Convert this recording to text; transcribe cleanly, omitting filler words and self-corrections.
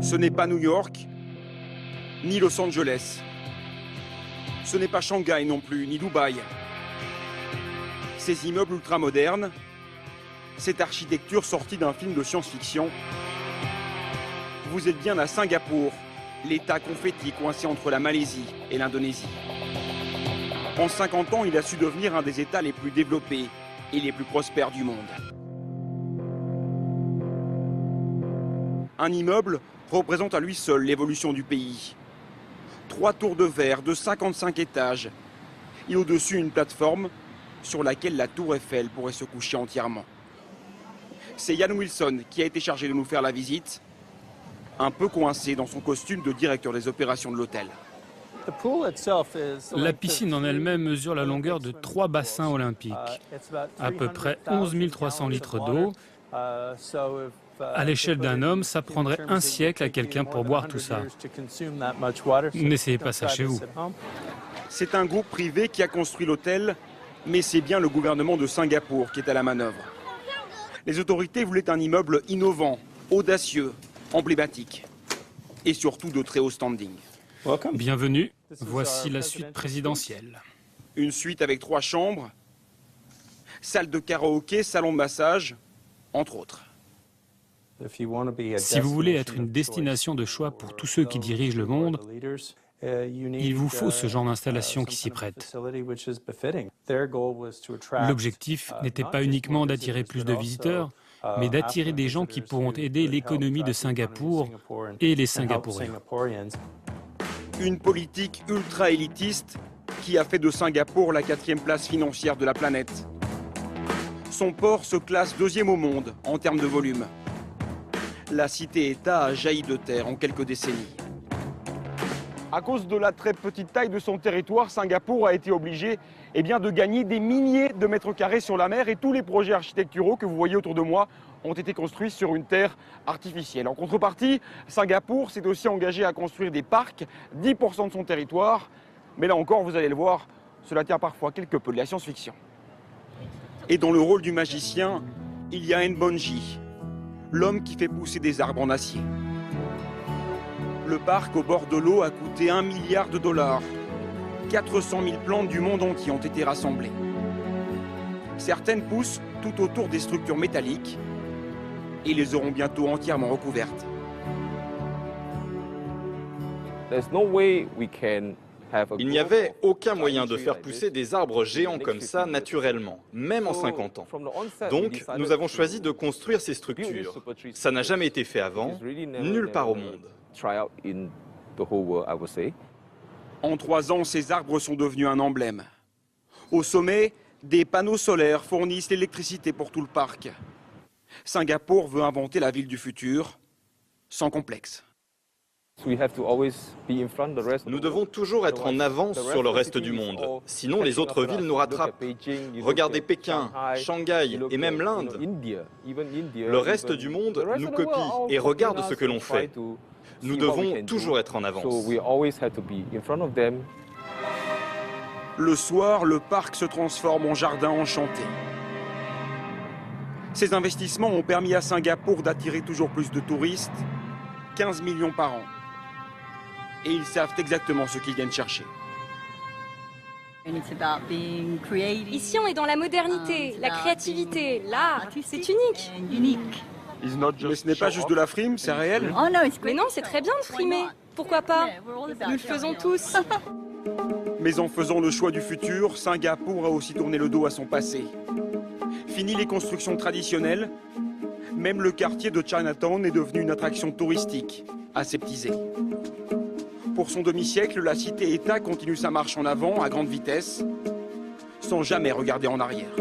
Ce n'est pas New York, ni Los Angeles. Ce n'est pas Shanghai non plus, ni Dubaï. Ces immeubles ultramodernes, cette architecture sortie d'un film de science-fiction, vous êtes bien à Singapour, l'État confetti coincé entre la Malaisie et l'Indonésie. En 50 ans, il a su devenir un des États les plus développés et les plus prospères du monde. Un immeuble représente à lui seul l'évolution du pays. 3 tours de verre de 55 étages et au-dessus une plateforme sur laquelle la tour Eiffel pourrait se coucher entièrement. C'est Ian Wilson qui a été chargé de nous faire la visite, un peu coincé dans son costume de directeur des opérations de l'hôtel. La piscine en elle-même mesure la longueur de 3 bassins olympiques, à peu près 11 300 litres d'eau. À l'échelle d'un homme, ça prendrait un siècle à quelqu'un pour boire tout ça. N'essayez pas ça chez vous. C'est un groupe privé qui a construit l'hôtel, mais c'est bien le gouvernement de Singapour qui est à la manœuvre. Les autorités voulaient un immeuble innovant, audacieux, emblématique et surtout de très haut standing. Bienvenue, voici la suite présidentielle. Une suite avec 3 chambres, salle de karaoké, salon de massage, entre autres. Si vous voulez être une destination de choix pour tous ceux qui dirigent le monde, il vous faut ce genre d'installation qui s'y prête. L'objectif n'était pas uniquement d'attirer plus de visiteurs, mais d'attirer des gens qui pourront aider l'économie de Singapour et les Singapouriens. Une politique ultra-élitiste qui a fait de Singapour la 4e place financière de la planète. Son port se classe 2e au monde en termes de volume. La cité-État a jailli de terre en quelques décennies. À cause de la très petite taille de son territoire, Singapour a été obligé de gagner des milliers de mètres carrés sur la mer et tous les projets architecturaux que vous voyez autour de moi ont été construits sur une terre artificielle. En contrepartie, Singapour s'est aussi engagé à construire des parcs, 10% de son territoire. Mais là encore, vous allez le voir, cela tient parfois quelque peu de la science-fiction. Et dans le rôle du magicien, il y a Nbonji, l'homme qui fait pousser des arbres en acier. Le parc au bord de l'eau a coûté $1 milliard. 400 000 plantes du monde entier ont été rassemblées. Certaines poussent tout autour des structures métalliques et les auront bientôt entièrement recouvertes. Il n'y avait aucun moyen de faire pousser des arbres géants comme ça naturellement, même en 50 ans. Donc, nous avons choisi de construire ces structures. Ça n'a jamais été fait avant, nulle part au monde. En 3 ans, ces arbres sont devenus un emblème. Au sommet, des panneaux solaires fournissent l'électricité pour tout le parc. Singapour veut inventer la ville du futur, sans complexe. Nous devons toujours être en avance sur le reste du monde, sinon les autres villes nous rattrapent. Regardez Pékin, Shanghai et même l'Inde. Le reste du monde nous copie et regarde ce que l'on fait. Nous devons toujours être en avance. Le soir, le parc se transforme en jardin enchanté. Ces investissements ont permis à Singapour d'attirer toujours plus de touristes, 15 millions par an. Et ils savent exactement ce qu'ils viennent chercher. Ici, on est dans la modernité, la créativité, l'art. C'est unique. Mais ce n'est pas juste de la frime, c'est réel. Mais non, c'est très bien de frimer. Pourquoi pas? Nous le faisons tous. Mais en faisant le choix du futur, Singapour a aussi tourné le dos à son passé. Fini les constructions traditionnelles, même le quartier de Chinatown est devenu une attraction touristique, aseptisée. Pour son demi-siècle, la cité-État continue sa marche en avant à grande vitesse, sans jamais regarder en arrière.